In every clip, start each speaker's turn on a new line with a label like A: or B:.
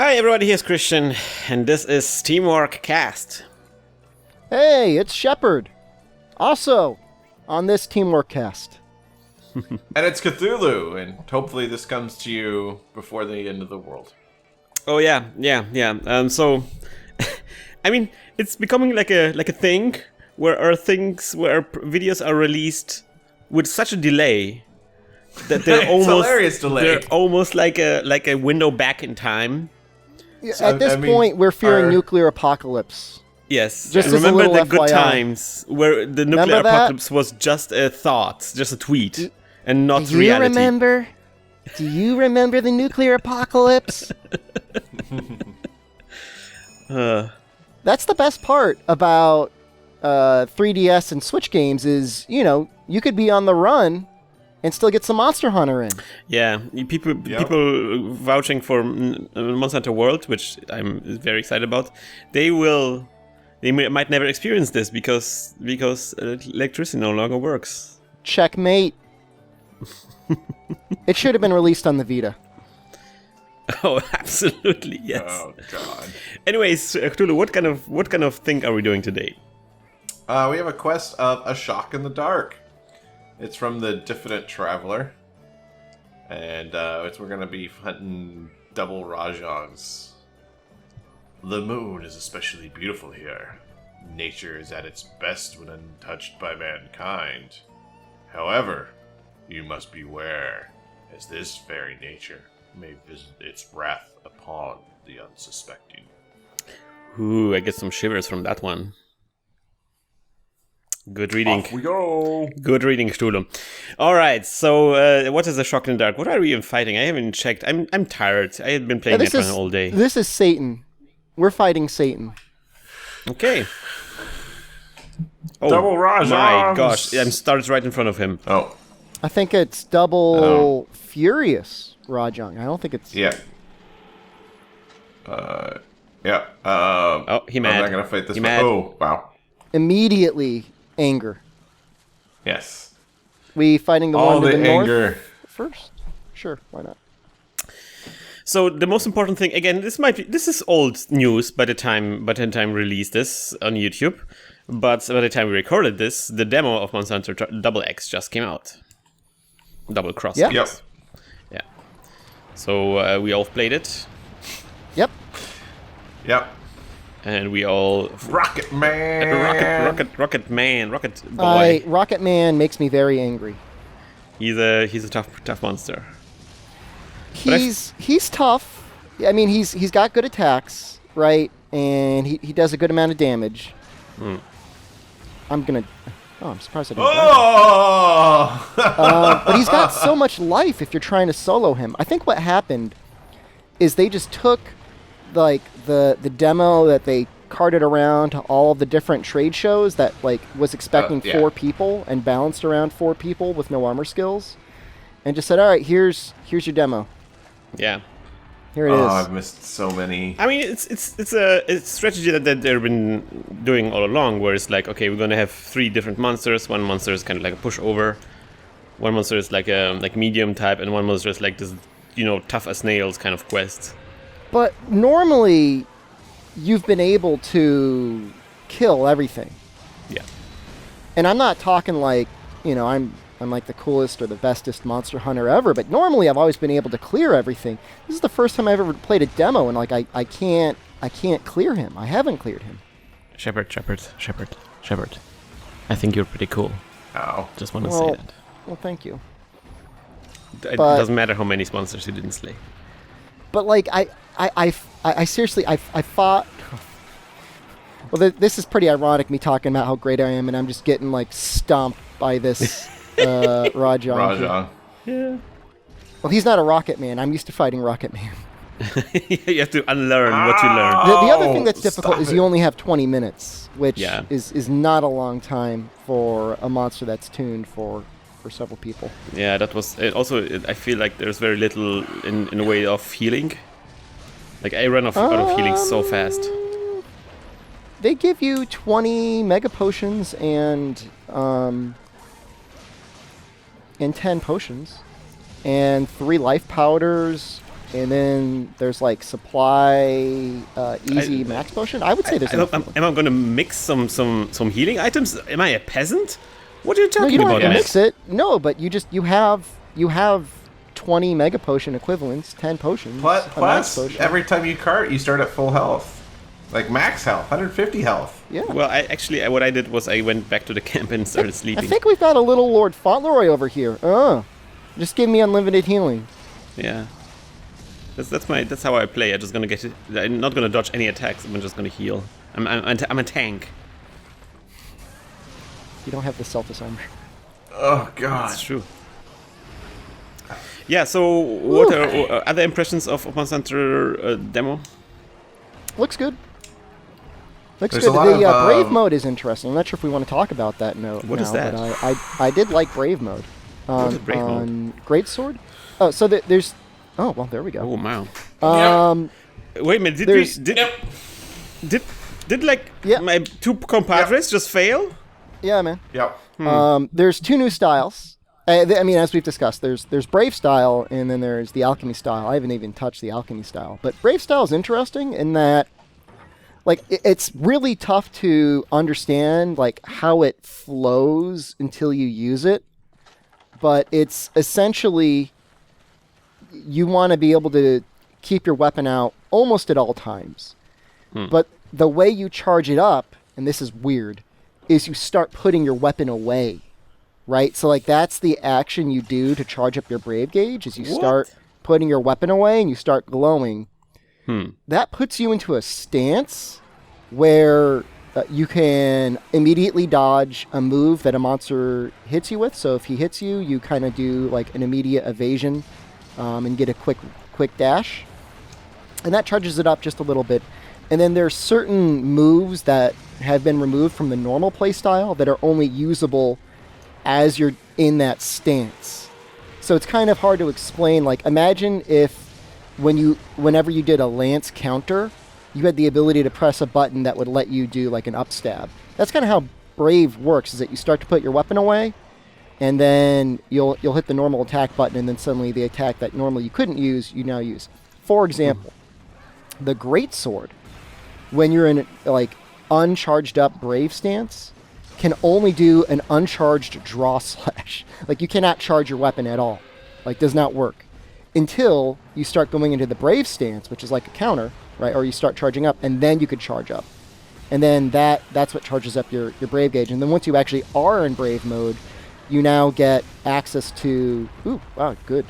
A: Hi everybody, here's Christian, and this is Teamwork Cast.
B: Hey, it's Shepard. Also, on this Teamwork Cast.
C: And it's Cthulhu, and hopefully this comes to you before the end of the world.
A: Oh yeah. So, I mean, it's becoming like a thing where our videos are released with such a delay that they're
C: It's hilarious delay.
A: They're almost like a window back in time.
B: At this point, we're fearing nuclear apocalypse.
A: Yes,
B: Just
A: remember
B: as a
A: the
B: little
A: good
B: FYI.
A: times where the nuclear apocalypse was just a thought, just a tweet, and not reality.
B: Do you remember the nuclear apocalypse? That's the best part about 3DS and Switch games is, you could be on the run and still get some Monster Hunter in.
A: Yeah, people vouching for Monster Hunter World, which I'm very excited about. They might never experience this because electricity no longer works.
B: Checkmate. It should have been released on the Vita.
A: Oh, absolutely, yes.
C: Oh God.
A: Anyways, Cthulhu, what kind of thing are we doing today?
C: We have a quest of A Shock in the Dark. It's from the Diffident Traveler, and we're gonna be hunting double Rajangs. The moon is especially beautiful here. Nature is at its best when untouched by mankind. However, you must beware, as this very nature may visit its wrath upon the unsuspecting.
A: Ooh, I get some shivers from that one. Good reading.
C: Off we go!
A: Good reading, Cthulhu. Alright, so what is a Shock in the Dark? What are we even fighting? I haven't checked. I'm tired. I have been playing Netrunner all day.
B: This is Satan. We're fighting Satan.
A: Okay. Oh,
C: Double Rajangs!
A: My gosh, I'm started right in front of him.
C: Oh.
B: I think it's double Furious Rajang. I don't think it's...
C: Yeah. Yeah.
A: Oh, he mad.
C: I'm not gonna fight this
A: He
C: one.
A: mad.
C: Oh, wow.
B: Immediately anger.
C: Yes.
B: We fighting the
C: All
B: one to
C: the
B: the
C: anger.
B: north first? Sure, why not?
A: So the most important thing, again, this is old news by the time released this on YouTube, but by the time we recorded this, the demo of Monster Hunter Double X just came out. Double Cross.
B: Yeah.
C: Yep.
A: Yeah. So we all played it,
B: Yep.
C: Yep.
A: and we all
C: Rocket Man.
A: Rocket boy.
B: Rocket Man makes me very angry.
A: He's a tough monster.
B: He's tough. I mean, he's got good attacks, right? And he does a good amount of damage. I'm surprised I didn't.
C: Oh!
B: But he's got so much life if you're trying to solo him. I think what happened is they just took like the demo that they carted around to all of the different trade shows that like was expecting 4 people and balanced around 4 people with no armor skills, and just said, all right, here's your demo.
A: Yeah.
B: Here it is.
C: I've missed so many.
A: I mean, it's a strategy that they've been doing all along, where it's like, okay, we're gonna have 3 different monsters. One monster is kind of like a pushover. One monster is like a medium type, and one monster is like this, tough as nails kind of quest.
B: But normally, you've been able to kill everything.
A: Yeah.
B: And I'm not talking like, I'm like the coolest or the bestest monster hunter ever, but normally I've always been able to clear everything. This is the first time I've ever played a demo, and like I can't clear him. I haven't cleared him.
A: Shepard. I think you're pretty cool.
C: Ow.
A: Just want to say that.
B: Well, thank you.
A: It doesn't matter how many monsters you didn't slay.
B: But like I seriously I fought. Well, this is pretty ironic, me talking about how great I am, and I'm just getting like stomped by this Rajang.
C: Rajang.
A: Yeah.
B: Well, he's not a Rocket Man. I'm used to fighting Rocket Man.
A: You have to unlearn what you learned.
B: The other thing that's difficult is you only have 20 minutes, which
A: Yeah.
B: is not a long time for a monster that's tuned for several people.
A: Yeah, that was I feel like there's very little in the way of healing. Like I run out of healing so fast.
B: They give you 20 mega potions and 10 potions and 3 life powders. and then there's like supply easy max potion. I would say there's enough.
A: Am I going to mix some healing items? Am I a peasant? What are you
B: No,
A: talking
B: you don't
A: about,
B: have to
A: man?
B: mix it. No, but you have 20 mega potion equivalents, 10 potions. a max
C: Plus,
B: potion.
C: every time you cart, you start at full health. Like max health, 150 health.
B: Yeah.
A: Well, what I did was I went back to the camp and started
B: I
A: sleeping.
B: think we've got a little Lord Fauntleroy over here. Just give me unlimited healing.
A: Yeah. That's how I play. I'm just gonna get it. I'm not gonna dodge any attacks. I'm just gonna heal. I'm a tank.
B: You don't have the self armor.
C: Oh god.
A: That's true. Yeah. So, what are other impressions of Monster Hunter demo?
B: Looks good. Looks
C: There's
B: good.
C: a lot
B: The
C: of,
B: Brave mode is interesting. I'm not sure if we want to talk about that
A: What is that?
B: But I did like Brave mode.
A: What is Brave mode?
B: On Greatsword? Oh, so there's... Oh, well, there we go.
A: Oh wow. Wait a minute. Did like
B: Yep.
A: my two compadres just fail?
B: Yeah, man.
C: Yep.
B: There's two new styles. I mean, as we've discussed, there's Brave style, and then there's the Alchemy style. I haven't even touched the Alchemy style. But Brave style is interesting in that, like, it's really tough to understand, like, how it flows until you use it. But it's essentially, you want to be able to keep your weapon out almost at all times. But the way you charge it up, and this is weird, is you start putting your weapon away. Right? So, like, that's the action you do to charge up your Brave gauge, is you start putting your weapon away and you start glowing. That puts you into a stance where you can immediately dodge a move that a monster hits you with. So if he hits you, you kind of do, like, an immediate evasion and get a quick dash. And that charges it up just a little bit. And then there's certain moves that have been removed from the normal playstyle that are only usable as you're in that stance. So it's kind of hard to explain. Like, imagine if whenever you did a lance counter, you had the ability to press a button that would let you do like an upstab. That's kind of how Brave works, is that you start to put your weapon away, and then you'll hit the normal attack button, and then suddenly the attack that normally you couldn't use, you now use. For example, the Greatsword, when you're in like uncharged up Brave stance, can only do an uncharged draw slash. Like, you cannot charge your weapon at all. Like, does not work. Until you start going into the Brave stance, which is like a counter, right? Or you start charging up, and then you could charge up. And then that's what charges up your Brave gauge. And then once you actually are in Brave mode, you now get access to... Ooh, wow, good.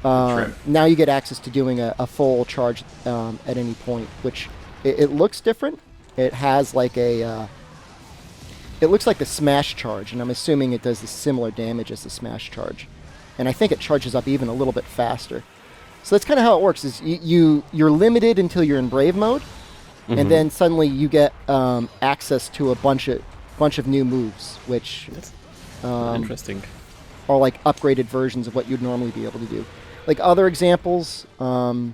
B: Now you get access to doing a full charge at any point, which it looks different. It has like a... It looks like the smash charge, and I'm assuming it does the similar damage as the smash charge. And I think it charges up even a little bit faster. So that's kind of how it works, is you're limited until you're in Brave mode, and then suddenly you get access to a bunch of new moves, which
A: Interesting.
B: are like upgraded versions of what you'd normally be able to do. Like other examples, the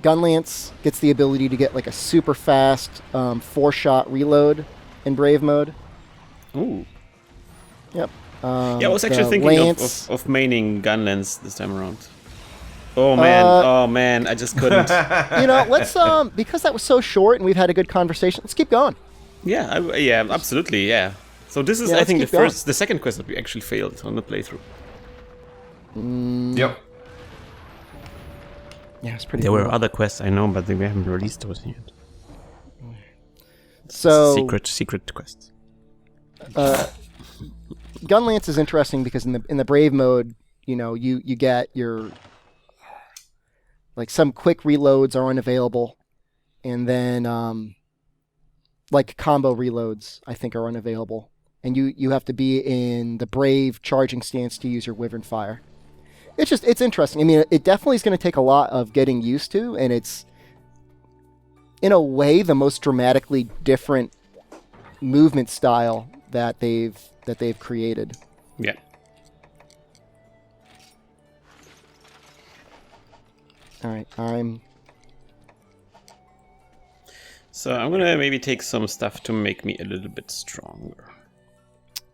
B: Gunlance gets the ability to get like a super fast 4-shot reload in Brave mode.
A: Ooh.
B: Yep.
A: Yeah, I was actually thinking of maining Gunlance this time around. Oh man, I just couldn't.
B: Let's because that was so short and we've had a good conversation. Let's keep going.
A: Yeah, absolutely, yeah. So this is,
B: Yeah,
A: I think,
B: let's
A: the second quest that we actually failed on the playthrough.
C: Yep.
B: Yeah, it's pretty.
A: There were
B: cool.
A: other quests, I know, but we haven't released those yet.
B: So
A: Secret quests.
B: Gunlance is interesting because in the Brave mode, you get your like some quick reloads are unavailable, and then like combo reloads I think are unavailable, and you have to be in the Brave charging stance to use your Wyvern Fire. It's interesting. I mean, it definitely is going to take a lot of getting used to, and it's in a way the most dramatically different movement style that they've created.
A: Yeah.
B: All right,
A: So I'm gonna maybe take some stuff to make me a little bit stronger.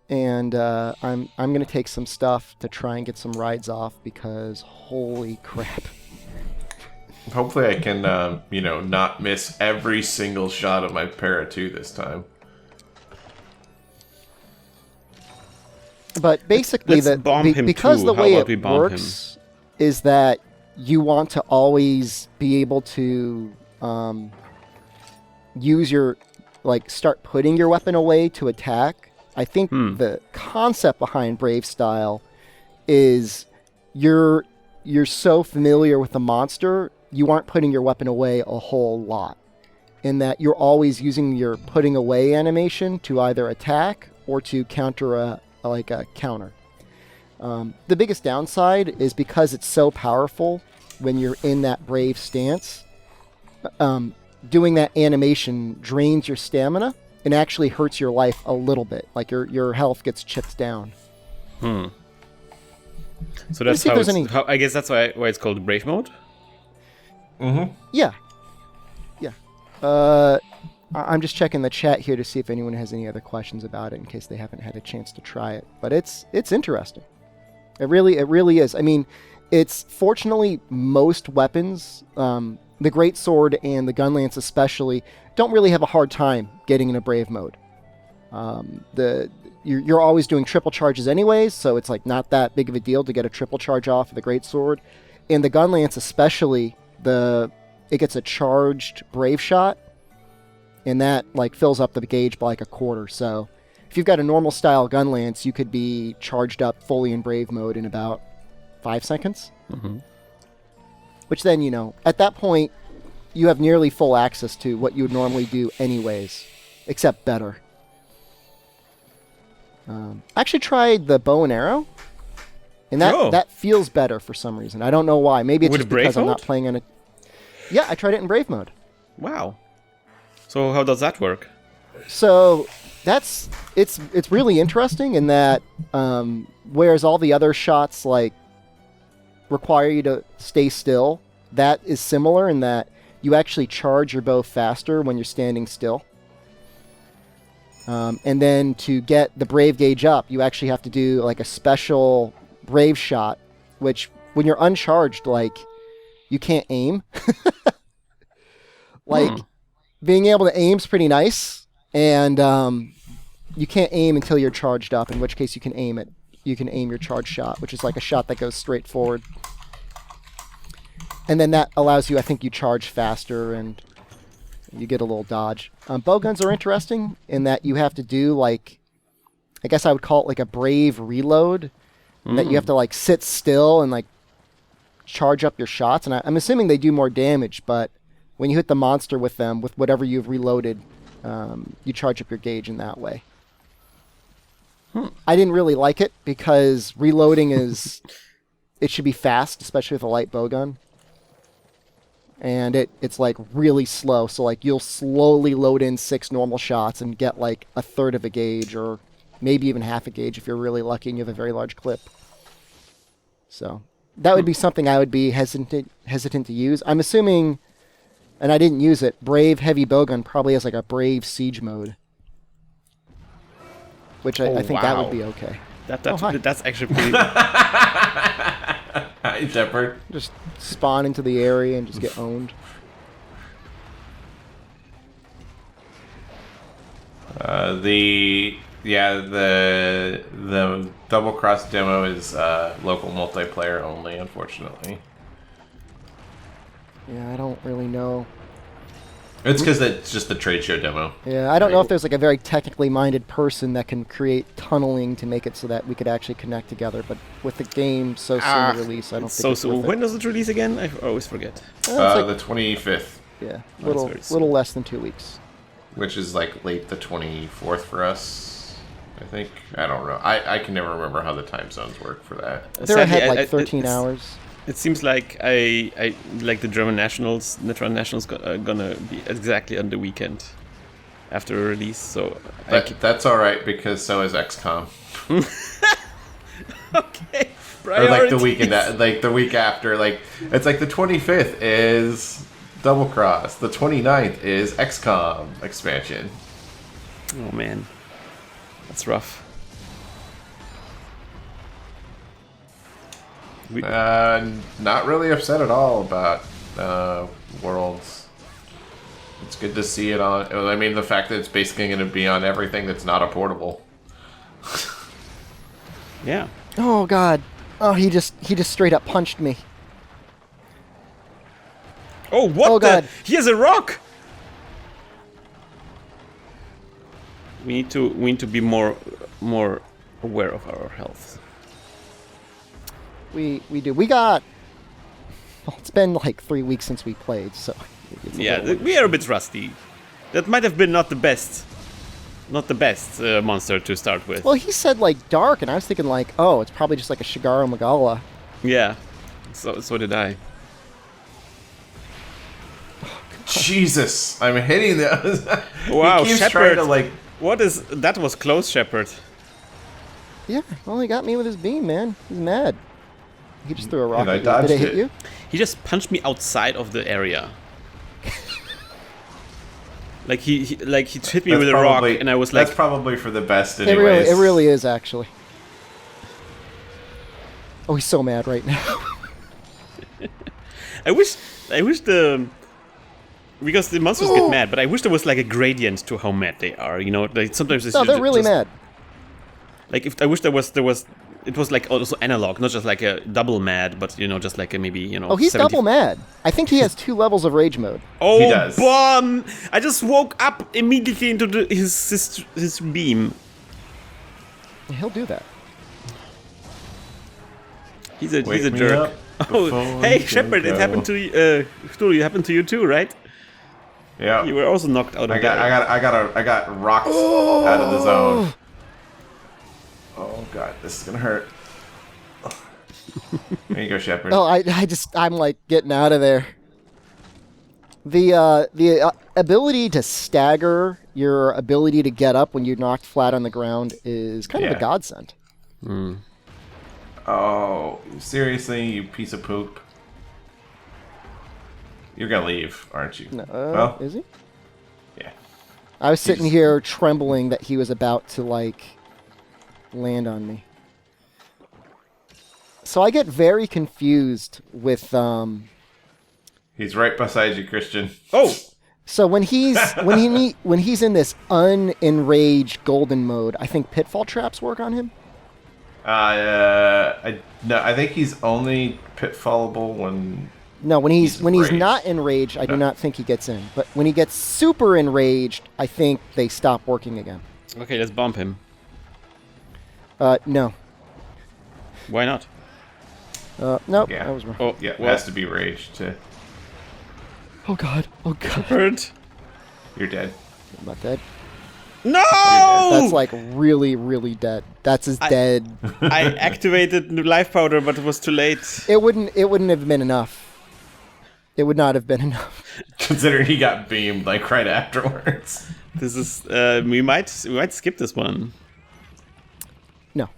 B: and I'm gonna take some stuff to try and get some rides off because holy crap.
C: Hopefully I can, not miss every single shot of my Para 2 this time.
B: But basically,
A: Let's bomb him
B: because
A: too.
B: the
A: How
B: way
A: about
B: it
A: we bomb
B: works is that you want to always be able to use your, start putting your weapon away to attack. I think the concept behind Brave Style is you're so familiar with the monster, you aren't putting your weapon away a whole lot. In that you're always using your putting away animation to either attack or to counter a counter. The biggest downside is because it's so powerful when you're in that brave stance, doing that animation drains your stamina and actually hurts your life a little bit. Like your health gets chipped down.
A: So that's how I guess that's why it's called Brave Mode?
C: Mm-hmm.
B: Yeah. I'm just checking the chat here to see if anyone has any other questions about it in case they haven't had a chance to try it. But it's interesting. It really is. I mean, it's fortunately most weapons, the Greatsword and the Gunlance especially, don't really have a hard time getting into Brave Mode. You're always doing triple charges anyways, so it's like not that big of a deal to get a triple charge off of the Greatsword. And the Gunlance especially, it gets a charged Brave Shot, and that fills up the gauge by a quarter. So if you've got a normal style Gunlance, you could be charged up fully in Brave Mode in about 5 seconds.
A: Mm-hmm.
B: Which then, at that point, you have nearly full access to what you would normally do anyways, except better. I actually tried the bow and arrow, and that feels better for some reason. I don't know why. Maybe it's just because I'm not playing on it. Yeah, I tried it in Brave Mode.
A: Wow. So how does that work?
B: So it's really interesting in that whereas all the other shots require you to stay still, that is similar in that you actually charge your bow faster when you're standing still. And then to get the Brave gauge up, you actually have to do a special Brave shot, which when you're uncharged, you can't aim. Being able to aim's pretty nice, and you can't aim until you're charged up, in which case you can aim your charge shot, which is a shot that goes straight forward. And then that allows you, I think you charge faster and you get a little dodge. Bowguns are interesting in that you have to do I guess I would call it a brave reload, that you have to sit still and charge up your shots. And I'm assuming they do more damage, but when you hit the monster with them, with whatever you've reloaded, you charge up your gauge in that way. I didn't really like it because reloading it should be fast, especially with a light bowgun. And it's really slow, so you'll slowly load in 6 normal shots and get a third of a gauge, or maybe even half a gauge if you're really lucky and you have a very large clip. So that would be something I would be hesitant to use. I'm assuming, and I didn't use it, Brave Heavy Bowgun probably has a Brave Siege mode, which I think that would be okay.
A: That's actually pretty.
C: Hi, Shepard.
B: Just spawn into the area and just get owned.
C: The Double Cross demo is local multiplayer only, unfortunately.
B: Yeah, I don't really know.
C: It's because it's just the trade show demo.
B: Yeah, I don't know if there's a very technically minded person that can create tunneling to make it so that we could actually connect together. But with the game so soon to release, I don't think it's worth it.
A: When does it release again? I always forget.
C: The 25th.
B: Yeah, little less than 2 weeks.
C: Which is late the 24th for us, I think. I don't know. I can never remember how the time zones work for that.
B: They're ahead 13 hours.
A: It seems like I the German nationals, Netron nationals, gonna be exactly on the weekend after release. So
C: that's all right because so is XCOM.
A: Okay.
C: Or the weekend, the week after. It's the 25th is Double Cross. The 29th is XCOM expansion.
A: Oh man, that's rough.
C: Not really upset at all about Worlds. It's good to see it on. I mean, the fact that it's basically going to be on everything that's not a portable.
A: Yeah.
B: Oh God. Oh, he just straight up punched me.
A: Oh, what
B: Oh,
A: the?
B: God.
A: He has a rock! We need to be more aware of our health.
B: We do. We got. Well, it's been like 3 weeks since we played, so. It's a
A: Yeah,
B: little-
A: we are a bit rusty. That might have been not the best monster to start with.
B: Well, he said like dark, and I was thinking like, oh, it's probably just like a Shigaro Magala.
A: Yeah, so did I.
C: Jesus, I'm hitting those.
A: Wow,
C: he keeps
A: Shepard.
C: trying to like.
A: What is that? Was close, Shepard.
B: Yeah, well, he got me with his beam, man. He's mad. He just threw a rock
C: And I
B: at you.
C: dodged
B: Did it hit
C: it.
B: you?
A: He just punched me outside of the area. Like he hit me with a rock, and I was like,
C: that's probably for the best,
B: It
C: anyways.
B: really is actually. Oh, he's so mad right now.
A: I wish the because the monsters get mad, but I wish there was like a gradient to how mad they are. You know, like sometimes it's
B: No, they're
A: just,
B: really mad.
A: Like if I wish there was it was like also analog, not just like a double mad, but you know, just like a maybe, you know.
B: Oh, he's
A: 70
B: double mad. I think he has 2 levels of rage mode.
A: Oh,
C: He does.
A: bomb! I just woke up immediately into his beam.
B: He'll do that.
A: He's a
C: Wake me
A: jerk.
C: up
A: Oh,
C: before
A: hey
C: we
A: Shepard, it
C: go.
A: happened to you. Stu, it happened to you too, right?
C: Yeah.
A: You were also knocked out of
C: I got rocks out of the zone. Oh god, this is gonna hurt. There you go, Shepard.
B: Oh, I'm like getting out of there. The ability to stagger your ability to get up when you're knocked flat on the ground is kind of a
C: Yeah.
B: godsend.
C: Oh, seriously, you piece of poop. You're gonna leave, aren't you?
B: No,
C: Well,
B: is he?
C: yeah.
B: I was sitting here trembling that he was about to like land on me. So I get very confused with
C: He's right beside you, Christian.
A: Oh,
B: so when he's when he's in this unenraged golden mode, I think pitfall traps work on him.
C: I think he's only pitfallable when.
B: No, when he's
C: enraged.
B: not enraged, I do not think he gets in. But when he gets super enraged, I think they stop working again.
A: okay, let's bump him.
B: No.
A: Why not?
B: Nope,
C: Yeah.
B: I was wrong.
A: Oh,
C: Yeah, it
A: well,
C: has to be rage to.
B: Oh god, oh god.
A: hurt.
C: You're dead.
B: I'm not dead.
A: No!
B: That's like really, really dead. That's as dead.
A: I activated the life powder, but it was too late.
B: It wouldn't have been enough. It would not have been enough.
C: Considering he got beamed like right afterwards.
A: This is we might skip this one.
B: No,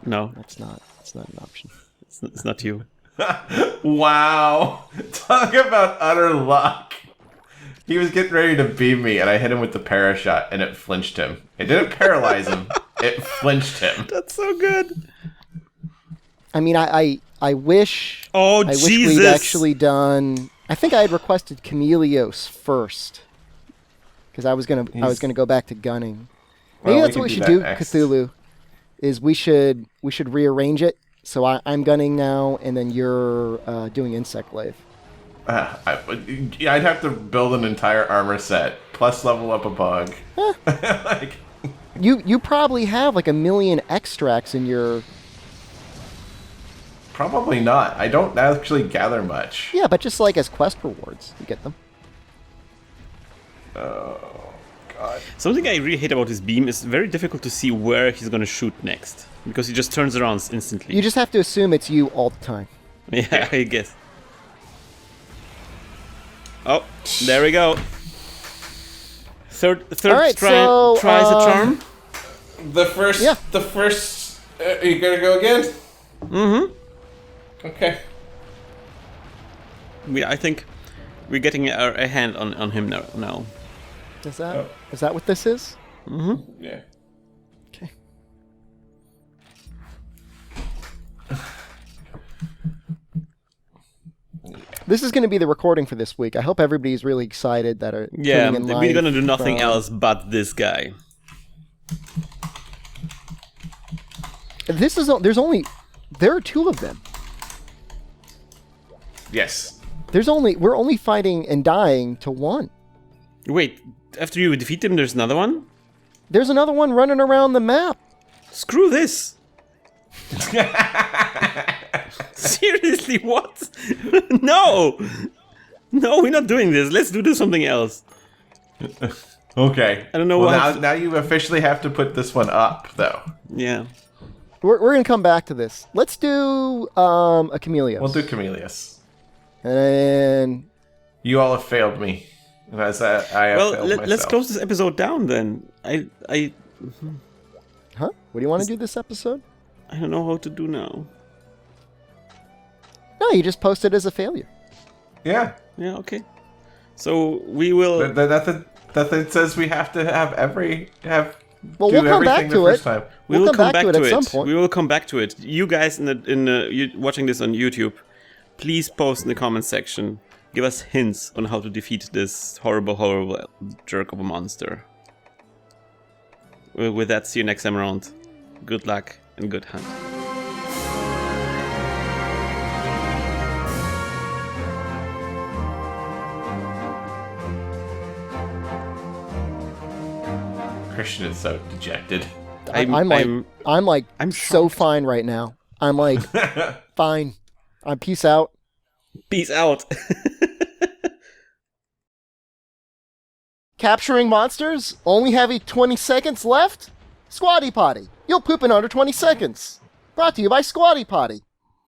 A: No,
B: that's not an option.
A: it's not you.
C: Wow. Talk about utter luck. He was getting ready to beam me, and I hit him with the para shot, and it flinched him. It didn't paralyze him. It flinched him.
A: That's so good.
B: I mean, I wish.
A: Oh,
B: I wish
A: Jesus.
B: we'd actually done. I think I had requested Chameleos first, because I was gonna go back to gunning. Maybe
C: Well,
B: that's what we should do,
C: next.
B: Cthulhu. Is we should rearrange it. So I'm gunning now, and then you're doing insect glaive.
C: I'd have to build an entire armor set, plus level up a bug. Like,
B: You probably have like 1 million extracts in your.
C: probably not. I don't actually gather much.
B: Yeah, but just like as quest rewards, you get them.
C: Oh, God.
A: Something I really hate about his beam is very difficult to see where he's gonna shoot next because he just turns around instantly.
B: You just have to assume it's you all the time.
A: Yeah, I guess. Oh, there we go. Third
B: All right,
A: tries a charm.
C: The first.
B: Yeah.
C: The first. Are you gonna go again?
A: Mm-hmm.
C: Okay.
A: I think we're getting a hand on him now.
B: Is that what this is?
A: Mm-hmm.
C: Yeah.
B: Okay. This is going to be the recording for this week. I hope everybody's really excited that are
A: Yeah,
B: tuning in
A: we're
B: live
A: gonna do nothing
B: from-
A: else but this guy.
B: This is there are 2 of them.
C: Yes.
B: We're only fighting and dying to 1.
A: Wait, after you defeat him, there's another one?
B: There's another one running around the map.
A: Screw this! Seriously, what? No! No, we're not doing this. Let's do something else.
C: Okay.
A: I don't know
C: well,
A: what-
C: now you officially have to put this one up, though.
A: Yeah.
B: We're going to come back to this. Let's do a Chameleos.
C: We'll do Chameleos.
B: And
C: You all have failed me. And as I have
A: Well,
C: failed myself.
A: let's close this episode down then. I
B: huh? What do you want to do this episode?
A: don't know how to do now.
B: No, you just post it as a failure.
C: Yeah.
A: Yeah, okay. So we will.
C: Nothing says we have to have
B: Well,
C: do
B: we'll come back
C: everything
B: to
C: the
B: it.
C: first time.
A: We will come back to
B: at
A: it.
B: some point.
A: We will come back to it. You guys watching this on YouTube, please post in the comment section. Give us hints on how to defeat this horrible jerk of a monster. With that, see you next time around. Good luck and good hunt.
C: Christian is so dejected.
B: I'm
A: I'm
B: so
A: shocked.
B: fine right now. I'm like fine. Peace out.
A: Peace out.
B: Capturing monsters? Only having 20 seconds left? Squatty Potty. You'll poop in under 20 seconds. Brought to you by Squatty Potty.